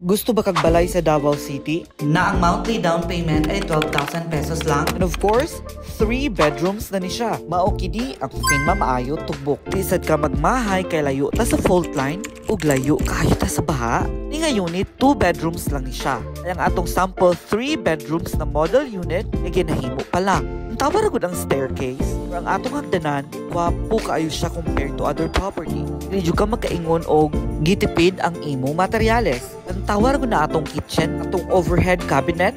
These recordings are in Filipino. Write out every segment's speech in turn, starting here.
Gusto ba kagbalay sa Davao City? Na ang monthly down payment ay 12,000 pesos lang. And of course, 3 bedrooms na ni siya. Mao kini ang pinma maayo tugbok. Lisad ka magmahay kay layo ta sa fault line ug layo kaayo ta sa baha. Ni nga unit 2 bedrooms lang ni siya. Ang atong sample 3 bedrooms na model unit ay ginahimo pa lang. Ang tawar gud ang staircase. Ang atong hagdanan, wapo kaayo siya compared to other property. Dili ka makaingon og gitipid ang imo materyales. Ang tawar gud na atong kitchen, atong overhead cabinet.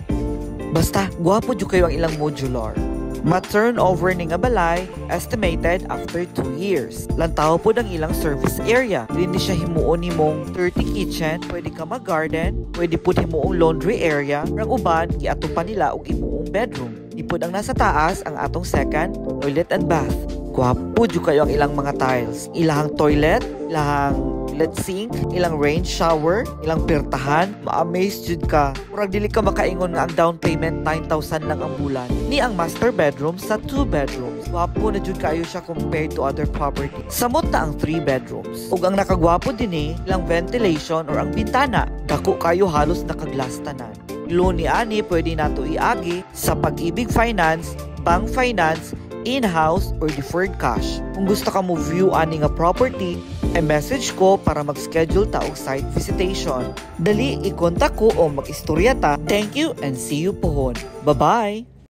Basta gwapo jud kayo ang ilang modular. Ma-turnover ni nga balay estimated after 2 years. Lantaw po ang ilang service area. Hindi siya himuon nimong 30 kitchen, pwede ka mag-garden, pwede po himuong laundry area, ang uban iato pa nila og imuong bedroom. Ipod ang nasa taas ang atong second toilet and bath. Gwapo jud kayo ang ilang mga tiles. Ilahang toilet, ilahang sink, ilang rain shower, ilang pirtahan, ma-amaze jud ka. Murag dili ka makaingon nga ang down payment 9,000 lang ang bulan. Ni ang master bedroom sa 2 bedrooms. Gwapo na jud kayo siya compared to other property. Samot na ang 3 bedrooms. Ug ang nakagwapo dinhi, ilang ventilation or ang bintana. Dako kayo halos nakaglass tanan. Loan ni ani pwede nato iagi sa Pag-ibig Finance, Bank Finance, in-house or deferred cash. Kung gusto ka mo view ani nga property, message ko para mag-schedule ta og site visitation. Dali i-contact ko o mag-istorya ta. Thank you and see you pohon. Bye-bye!